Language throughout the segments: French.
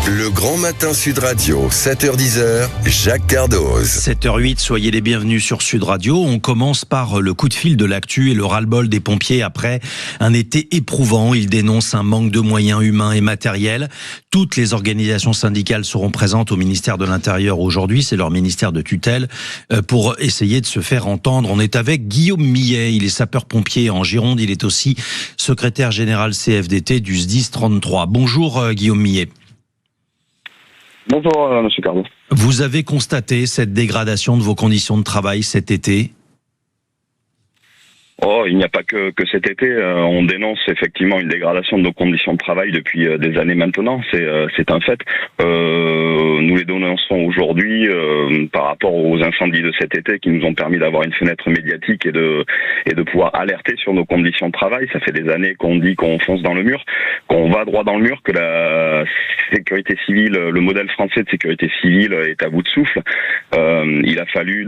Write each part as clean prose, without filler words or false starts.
Le Grand Matin Sud Radio, 7h-10h, Jacques Cardoz. 7h08, soyez les bienvenus sur Sud Radio. On commence par le coup de fil de l'actu et le ras-le-bol des pompiers après un été éprouvant. Ils dénoncent un manque de moyens humains et matériels. Toutes les organisations syndicales seront présentes au ministère de l'Intérieur aujourd'hui. C'est leur ministère de tutelle pour essayer de se faire entendre. On est avec Guillaume Millet. Il est sapeur-pompier en Gironde. Il est aussi secrétaire général CFDT du SDIS 33. Bonjour Guillaume Millet. Bonjour, monsieur Cardoz. Vous avez constaté cette dégradation de vos conditions de travail cet été ? Oh, il n'y a pas que cet été. On dénonce effectivement une dégradation de nos conditions de travail depuis des années maintenant. C'est un fait. Nous les dénonçons aujourd'hui par rapport aux incendies de cet été qui nous ont permis d'avoir une fenêtre médiatique et de pouvoir alerter sur nos conditions de travail. Ça fait des années qu'on dit qu'on fonce dans le mur, qu'on va droit dans le mur, que la sécurité civile, le modèle français de sécurité civile est à bout de souffle. Il a fallu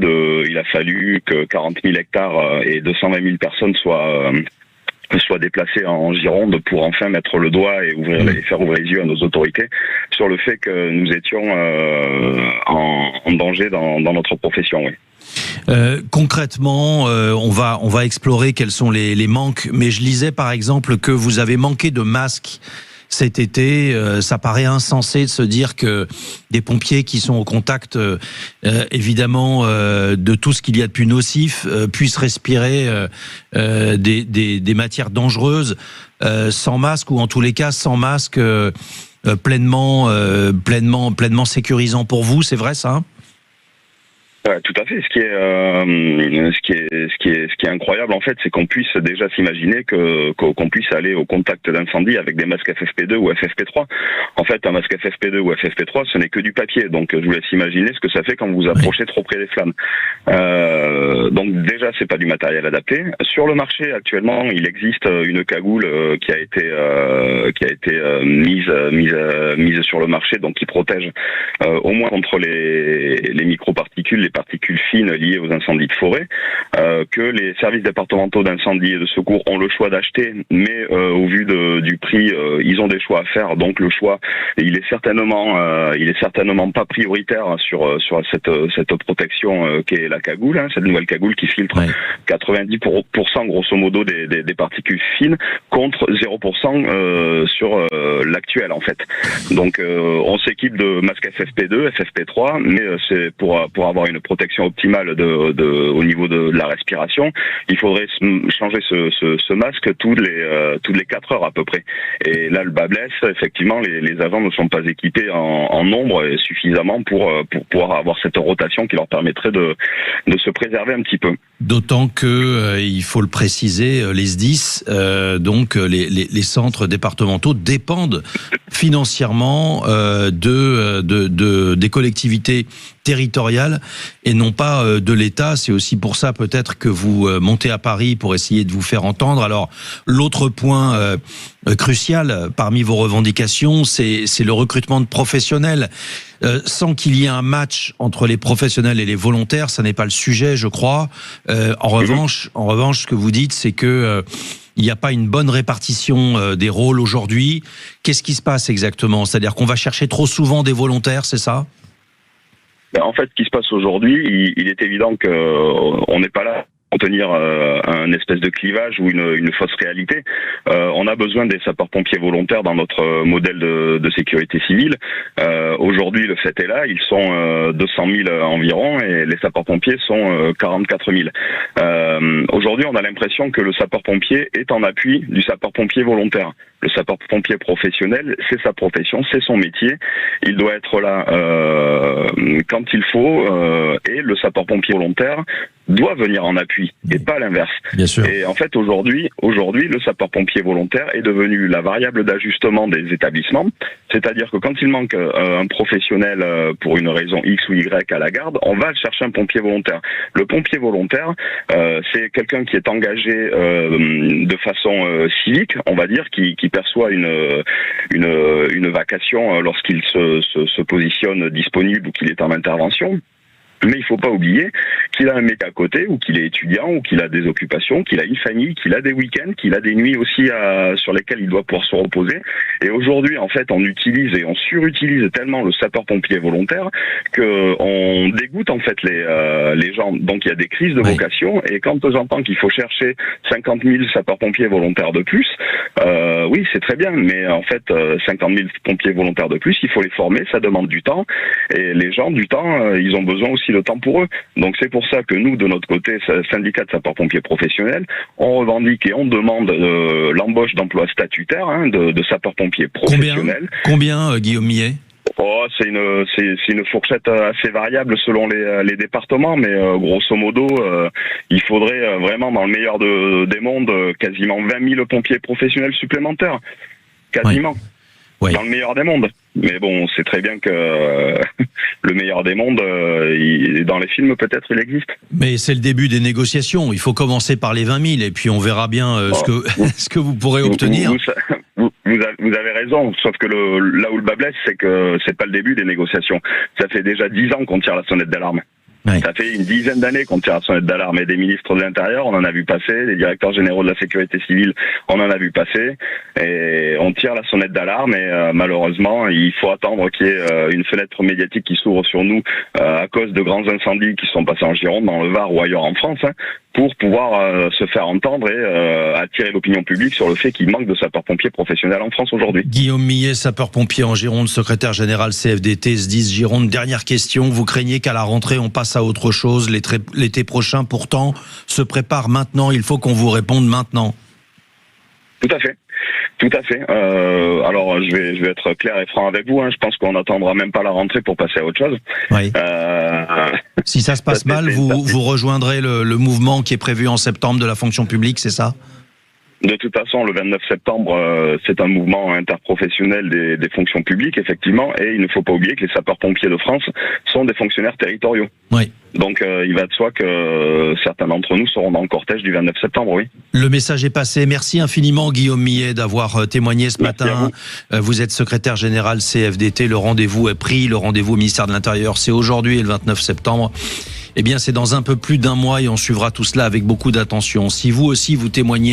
que 40 000 hectares et 220 000 personnes soient déplacées en Gironde pour enfin mettre le doigt et faire ouvrir les yeux à nos autorités sur le fait que nous étions en danger dans notre profession. Oui. Concrètement, on va explorer quels sont les manques, mais je lisais par exemple que vous avez manqué de masques cet été. Ça paraît insensé de se dire que des pompiers qui sont au contact, évidemment, de tout ce qu'il y a de plus nocif, puissent respirer des matières dangereuses sans masque, ou en tous les cas sans masque pleinement sécurisant pour vous. C'est vrai ça ? Ouais, tout à fait. Ce qui est incroyable en fait, c'est qu'on puisse déjà s'imaginer qu'on puisse aller au contact d'incendie avec des masques FFP2 ou FFP3. En fait, un masque FFP2 ou FFP3, ce n'est que du papier. Donc, je vous laisse imaginer ce que ça fait quand vous vous approchez trop près des flammes. Donc, déjà, c'est pas du matériel adapté. Sur le marché, actuellement, il existe une cagoule qui a été mise sur le marché, donc qui protège au moins contre les microparticules, les particules fines liées aux incendies de forêt, que les services départementaux d'incendie et de secours ont le choix d'acheter, mais au vu du prix, ils ont des choix à faire. Donc le choix, il est certainement pas prioritaire sur cette protection qu'est la cagoule, cette nouvelle cagoule qui filtre 90% grosso modo des particules fines contre 0% sur l'actuel en fait. Donc on s'équipe de masques FFP2, FFP3, mais c'est pour avoir une protection optimale au niveau de la respiration, il faudrait changer ce masque toutes les 4 heures à peu près. Et là, le bas blesse, effectivement, les agents ne sont pas équipés en nombre suffisamment pour pouvoir avoir cette rotation qui leur permettrait de se préserver un petit peu. D'autant que, il faut le préciser, les SDIS, donc les centres départementaux dépendent financièrement des collectivités territoriales et non pas de l'État. C'est aussi pour ça peut-être que vous montez à Paris pour essayer de vous faire entendre. Alors, l'autre point crucial parmi vos revendications, c'est le recrutement de professionnels. Sans qu'il y ait un match entre les professionnels et les volontaires, ça n'est pas le sujet, je crois. En revanche, ce que vous dites, c'est que il n'y a pas une bonne répartition des rôles aujourd'hui. Qu'est-ce qui se passe exactement ? C'est-à-dire qu'on va chercher trop souvent des volontaires, c'est ça ? En fait, ce qui se passe aujourd'hui, il est évident qu'on n'est pas là pour tenir un espèce de clivage ou une fausse réalité. On a besoin des sapeurs-pompiers volontaires dans notre modèle de sécurité civile. Aujourd'hui, le fait est là, ils sont 200 000 environ et les sapeurs-pompiers sont 44 000. Aujourd'hui, on a l'impression que le sapeur-pompier est en appui du sapeur-pompier volontaire. Le sapeur-pompier professionnel, c'est sa profession, c'est son métier. Il doit être là quand il faut et le sapeur-pompier volontaire doit venir en appui et pas l'inverse. Bien sûr. Et en fait, aujourd'hui, le sapeur-pompier volontaire est devenu la variable d'ajustement des établissements. C'est-à-dire que quand il manque un professionnel pour une raison X ou Y à la garde, on va chercher un pompier volontaire. Le pompier volontaire, c'est quelqu'un qui est engagé de façon civique, on va dire, qui perçoit une vacation lorsqu'il se positionne disponible ou qu'il est en intervention. Mais il faut pas oublier qu'il a un métier à côté, ou qu'il est étudiant, ou qu'il a des occupations, qu'il a une famille, qu'il a des week-ends, qu'il a des nuits aussi sur lesquelles il doit pouvoir se reposer. Et aujourd'hui, en fait, on utilise et on surutilise tellement le sapeur-pompier volontaire que on dégoûte en fait les gens. Donc il y a des crises de vocation. Et quand j'entends qu'il faut chercher 50 000 sapeurs-pompiers volontaires de plus, oui, c'est très bien. Mais en fait, 50 000 pompiers volontaires de plus, il faut les former, ça demande du temps. Et les gens, du temps, ils ont besoin aussi de temps pour eux. Donc c'est pour ça que nous, de notre côté, syndicat de sapeurs-pompiers professionnels, on revendique et on demande l'embauche d'emplois statutaires de sapeurs-pompiers professionnels. Combien Guillaume Millet ? C'est une fourchette assez variable selon les départements, mais grosso modo, il faudrait vraiment, dans le meilleur des mondes, quasiment 20 000 pompiers professionnels supplémentaires. Quasiment. Oui. Dans le meilleur des mondes. Mais bon, on sait très bien que le meilleur des mondes, dans les films, peut-être, il existe. Mais c'est le début des négociations. Il faut commencer par les 20 000 et puis on verra bien ce que vous pourrez obtenir. Vous avez raison, sauf que là où le bas blesse, c'est que c'est pas le début des négociations. Ça fait déjà 10 ans qu'on tire la sonnette d'alarme. Ouais. Ça fait une dizaine d'années qu'on tire la sonnette d'alarme, et des ministres de l'Intérieur, on en a vu passer, des directeurs généraux de la sécurité civile, on en a vu passer, et on tire la sonnette d'alarme, et malheureusement, il faut attendre qu'il y ait une fenêtre médiatique qui s'ouvre sur nous à cause de grands incendies qui sont passés en Gironde, dans le Var ou ailleurs en France, pour pouvoir se faire entendre et attirer l'opinion publique sur le fait qu'il manque de sapeurs-pompiers professionnels en France aujourd'hui. Guillaume Millet, sapeur-pompier en Gironde, secrétaire général CFDT SDIS Gironde. Dernière question, vous craignez qu'à la rentrée on passe à autre chose l'été prochain, pourtant se prépare maintenant, il faut qu'on vous réponde maintenant. Tout à fait. Tout à fait. Alors, je vais être clair et franc avec vous. Je pense qu'on n'attendra même pas la rentrée pour passer à autre chose. Oui. Si ça se passe mal, vous rejoindrez le mouvement qui est prévu en septembre de la fonction publique, c'est ça ? De toute façon, le 29 septembre, c'est un mouvement interprofessionnel des fonctions publiques, effectivement, et il ne faut pas oublier que les sapeurs-pompiers de France sont des fonctionnaires territoriaux. Oui. Donc, il va de soi que certains d'entre nous seront dans le cortège du 29 septembre, oui. Le message est passé. Merci infiniment, Guillaume Millet, d'avoir témoigné ce matin. Vous êtes secrétaire général CFDT. Le rendez-vous est pris. Le rendez-vous au ministère de l'Intérieur, c'est aujourd'hui et le 29 septembre. Eh bien, c'est dans un peu plus d'un mois et on suivra tout cela avec beaucoup d'attention. Si vous aussi, vous témoignez